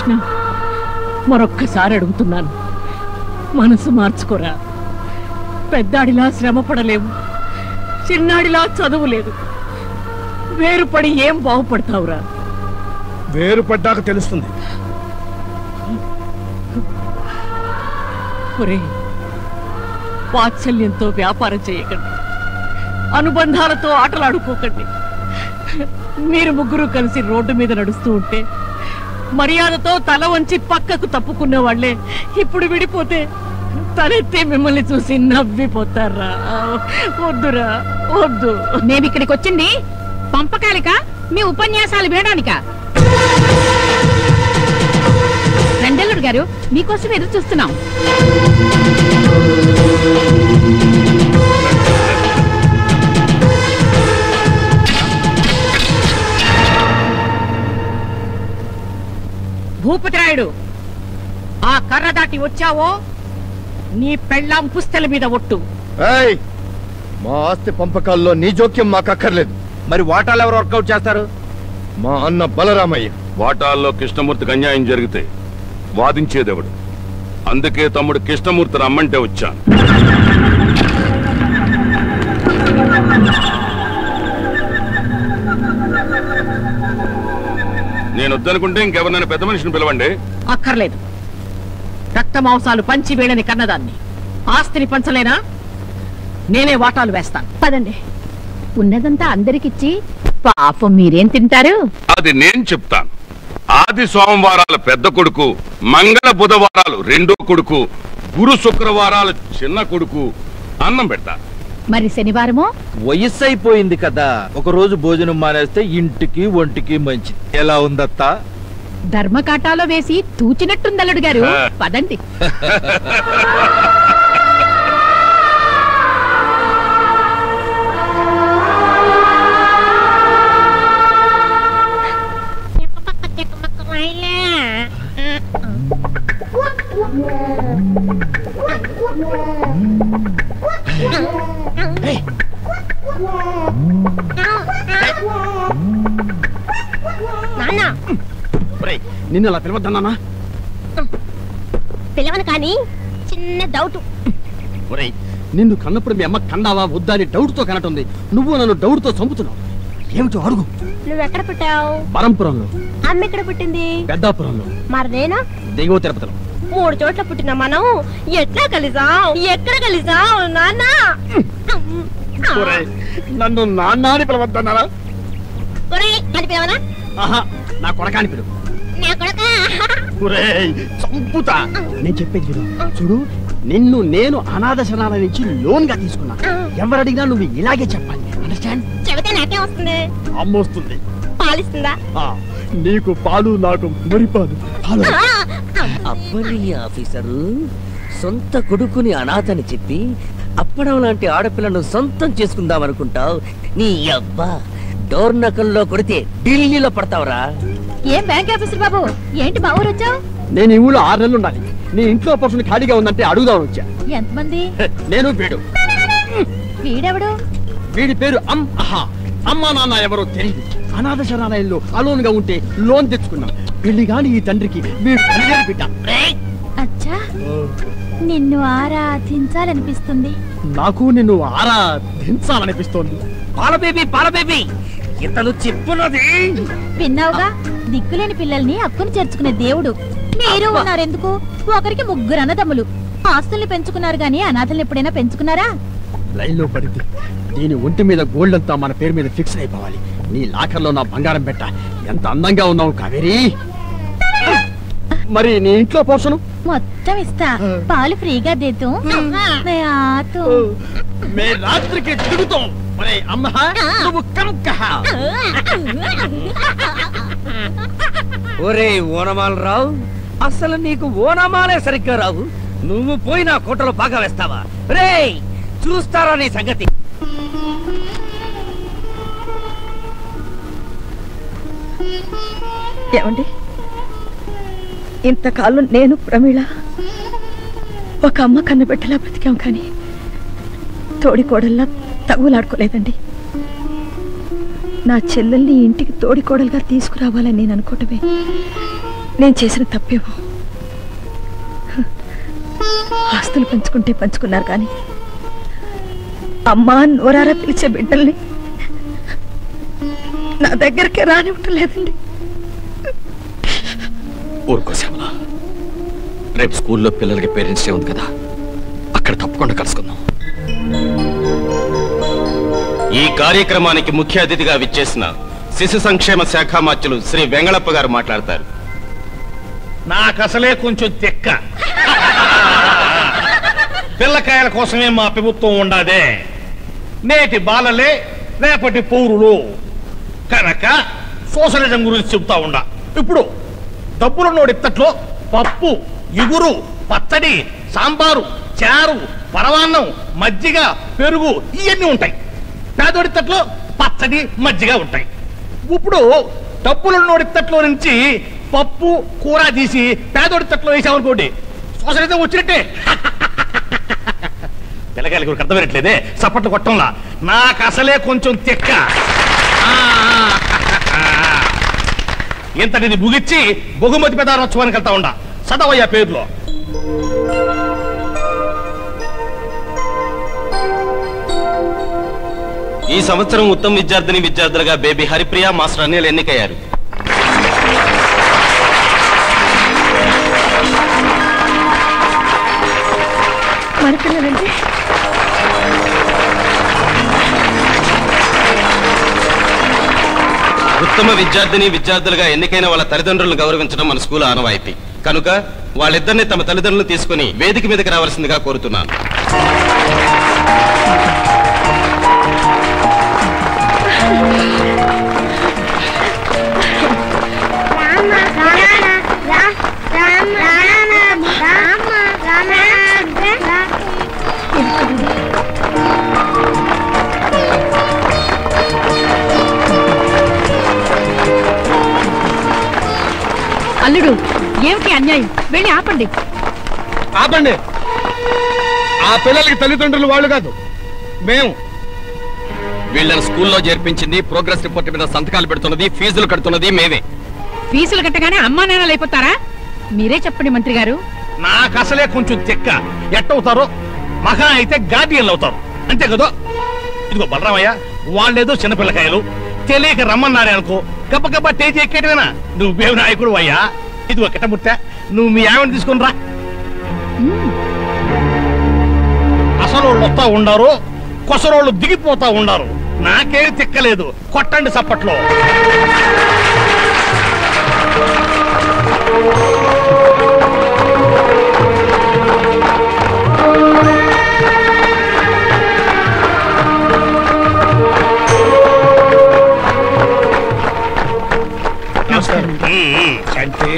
కృష్ణ, మరొక్కసారి అడుగుతున్నాను, మనసు మార్చుకోరా. పెద్దాడిలా శ్రమ పడలేవు, చిన్నాడిలా చదువు లేదు. వేరుపడి ఏం బాగుపడతావురా? వేరుపడ్డాక తెలుస్తుంది. వాత్సల్యంతో వ్యాపారం చేయకండి, అనుబంధాలతో ఆటలాడుకోకండి. మీరు ముగ్గురు కలిసి రోడ్డు మీద నడుస్తూ ఉంటే మర్యాదతో తల వంచి పక్కకు తప్పుకునే వాళ్లే ఇప్పుడు విడిపోతే తలెత్తి మిమ్మల్ని చూసి నవ్విపోతారా? వద్దురా, వద్దు. మేమిక్కడికి వచ్చింది పంపకాలిక, మీ ఉపన్యాసాలు వినడానిక? రెండెల్లుడు గారు, మీకోసం ఎదురు చూస్తున్నాం. భూపతిరాయుడు, ఆ కర్ర దాటి వచ్చావో నీ పెళ్ళాం పుస్తల మీద ఒట్టు. మా ఆస్తి పంపకాల్లో నీ జోక్యం మాకు అక్కర్లేదు. మరి వాటాలు ఎవరు వర్కౌట్ చేస్తారు? మా అన్న బలరామయ్య. వాటాల్లో కృష్ణమూర్తికి అన్యాయం జరిగితే వాదించేదెవడు? అందుకే తమ్ముడు కృష్ణమూర్తి రమ్మంటే వచ్చాను. నేను వద్దనుకుంటే ఇంకెవరినైనా పెద్ద మనిషిని పిలవండి. అక్కర్లేదు. రక్త మాంసాలు పంచి వేళని కన్నదాన్ని ఆస్తిని పంచలేనా? నేనే వాటాలు వేస్తాను. పదండి, ఉన్నదంతా అందరికిచ్చి పాపం మీరేం తింటారు? అది నేను చెప్తాను. ఆది సోమవారాలు పెద్ద కొడుకు, మంగళ బుధవారాలు రెండో కొడుకు, గురు శుక్రవారాలు చిన్న కొడుకు అన్నం పెడతా. మరి శనివారమో? వయస్సు అయిపోయింది కదా, ఒక రోజు భోజనం మానేస్తే ఇంటికి ఒంటికి మంచిది. ఎలా ఉందత్తా? ధర్మకాటాలో వేసి తూచినట్టుందల్లుడు గారు. పదండి. నిన్ను అలా పిలవద్దన్నా? పిలవను కానీ చిన్న డౌట్. నిన్ను కన్నప్పుడు మీ అమ్మ కన్నావా వద్దా అని డౌట్ తో కనటుంది. నువ్వు నన్ను డౌట్ తో చంపుతున్నావు. ఏమిటో అడుగు. నువ్వెక్కడ పుట్టావు? పరంపురంలో. అమ్మ ఎక్కడ పుట్టింది? పెద్దాపురంలో. మరి నేను దిగువ తిరుపతిలో. 3 చోట్ల పుట్టిన మనం ఎట్లా కలిసాం? ఎక్కడ కలిసాం నాన్న? నన్ను నాన్న అని పిలవద్దన్నారా? అని పిలవనా? నా కొడకాని పిలువు. నా కొడక చంపుతా. నేను చెప్పేది విను. చూడు, నిన్ను నేను అనాథ శరణాలయం నుంచి లోన్ గా తీసుకున్నా. ఎవరు అడిగినా నువ్వు ఇలాగే చెప్పాలి. అండర్స్టాండ్? చెబితే నాకేం వస్తుంది? అమ్మ వస్తుంది. పాలిస్తుందా? నీకు పాలు, నాకు మరి పాలు. అబ్బని ఆఫీసరు సొంత కొడుకుని అనాథని చెప్పి అప్పడం లాంటి ఆడపిల్లను సొంతం చేసుకుందామనుకుంటావు. నీ అబ్బా డోర్నకల్లో కొడితే ఢిల్లీలో పడతావురా. ఏం బ్యాంక్ ఆఫీసర్ బాబు, ఏంటి మా ఊరు వచ్చావు? నేను ఈ ఊళ్ళో 6 నెలలు ఉండాలి. నీ ఇంట్లో పర్సన్ ఖాళీగా ఉందంటే అడుగుదామని వచ్చా. ఎంతమంది? నేను వీడు. వీడెవడు? వీడి పేరు అమ్మా నాన్న ఎవరో తెలియదు. అనాథ శరణాలయంలో అలోన్ గా ఉంటే లోన్ తెచ్చుకున్నాం. పెళ్లి గాని ఈ తండ్రికి వీడు బిడ్డ. అచ్చా, నిన్ను ఆరాధించాలనిపిస్తుంది. నాకు నిన్ను ఆరాధించాలనిపిస్తోంది. పాల బేబీ ఇతను చెప్పున్నది విన్నావుగా? దిక్కులేని పిల్లల్ని అక్కును చేర్చుకునే దేవుడు. మీరు ఉన్నారెందుకు? ఒకరికి 3 అన్నదమ్ములు. ఆస్తుల్ని పెంచుకున్నారు గాని అనాథల్ని ఎప్పుడైనా పెంచుకున్నారా? లైన్లో పడింది. దీని ఒంటి మీద గోల్డ్ అంతా మన పేరు మీద ఫిక్స్ అయిపోవాలి. నీ లాకర్లో నా బంగారం పెట్ట. ఎంత అందంగా ఉన్నావు కావేరి. మరి నీ ఇంట్లో పోర్షను మొత్తం ఇస్తా. పాలు ఫ్రీగా దేతూ. మే రాత్రికి దిగుతాం. ఒరే ఓనమాల రావు, అసలు నీకు ఓనమాలే సరిగ్గా రావు. నువ్వు పోయి నా కోటలో బాగా వేస్తావా? రే చూస్తారా నీ సంగతి. ఏమండి, ఇంతకాలం నేను ప్రమీళ ఒక అమ్మ కన్నబిడ్డలా బ్రతికాం, కానీ తోడికోడల్లా తగులాడుకోలేదండి. నా చెల్లెల్ని ఇంటికి తోడికోడలుగా తీసుకురావాలని నేను అనుకోవటమే నేను చేసిన తప్పేమో. ఆస్తులు పంచుకుంటే పంచుకున్నారు కానీ అమ్మా నోరారా పిలిచే బిడ్డల్ని నా దగ్గరికే రానివ్వటం లేదండి. ఊరుకో శ్యామల, రేపు స్కూల్లో పిల్లలకి పేరెంట్స్ డే ఉంది కదా, అక్కడ తప్పకుండా కలుసుకుందాం. ఈ కార్యక్రమానికి ముఖ్య అతిథిగా విచ్చేసిన శిశు సంక్షేమ శాఖ మార్చులు శ్రీ వెంగళప్ప గారు మాట్లాడతారు. నాకసలే కొంచెం తెక్క. పిల్లకాయల కోసమే మా ప్రభుత్వం ఉండాదే. నేటి బాలలే రేపటి పౌరులు కనుక సోషలిజం గురించి చెబుతా ఉండా. ఇప్పుడు డబ్బుల నోడిత్తట్లో పప్పు, ఇగురు, పచ్చడి, సాంబారు, చారు, పరవాన్నం, మజ్జిగ, పెరుగు ఇవన్నీ ఉంటాయి. పేదోడిత్తట్లో పచ్చడి, మజ్జిగ ఉంటాయి. ఇప్పుడు డబ్బుల నోడిత్తట్లో నుంచి పప్పు, కూర తీసి పేదోడిత్తట్లో వేసామనుకోండి, సోషలిజం వచ్చినట్టే. పిల్లకాయలకి అర్థమైనట్లేదే, సపట్లు కొట్టంలా. నాకు అసలే కొంచెం తెక్క. ఇంతటిది ముగిచ్చి బహుమతి ప్రదానోత్సవానికి వెళ్తా ఉండా. సదవయ్య పేరులో ఈ సంవత్సరం ఉత్తమ విద్యార్థులుగా బేబీ హరిప్రియ, మాస్టర్ అనిల్ ఎన్నికయ్యారు. మన పిల్లలండి ఉత్తమ విద్యార్థులుగా ఎన్నికైన వాళ్ళ తల్లిదండ్రులను గౌరవించడం మన స్కూల్ ఆనవాయితీ కనుక వాళ్ళిద్దరిని తమ తల్లిదండ్రులను తీసుకుని వేదిక మీదకి రావాల్సిందిగా కోరుతున్నాను. అల్లుడు, ఏమిటి అన్యాయం? వెళ్ళి ఆపండి. ఆపండి. ఆ పిల్లలకి తల్లిదండ్రులు వాళ్ళు కాదు, మేము. వీళ్ళని స్కూల్లో చేర్పించింది, ప్రోగ్రెస్ రిపోర్ట్ మీద సంతకాలు పెడుతున్నది, ఫీజులు కడుతున్నది మేమే. ఫీజులు కట్టగానే అమ్మా నాన్నలు అయిపోతారా? మీరే చెప్పండి మంత్రి గారు. నాకు అసలే కొంచెం తెక్క. ఎట్టవుతారో మహా అయితే గార్డియన్లు అవుతారు, అంతే కదా. ఇదిగో బలరామయ్య, వాళ్ళేదో చిన్నపిల్లకాయలు తెలియక రమ్మన్నారే అనుకో, గబ్బ గబ్బ తేజీ ఎక్కేటవేనా? నువ్వేమి నాయకుడు అయ్యా. ఇదిగో కిట్టముట్ట, నువ్వు మీ ఆవిడ తీసుకుని రా. అసలు వాళ్ళు వస్తా ఉండారు, కొసరోళ్ళు దిగిపోతా ఉండారు. నాకేమి తిక్కలేదు, కొట్టండి సప్పట్లో. అంటే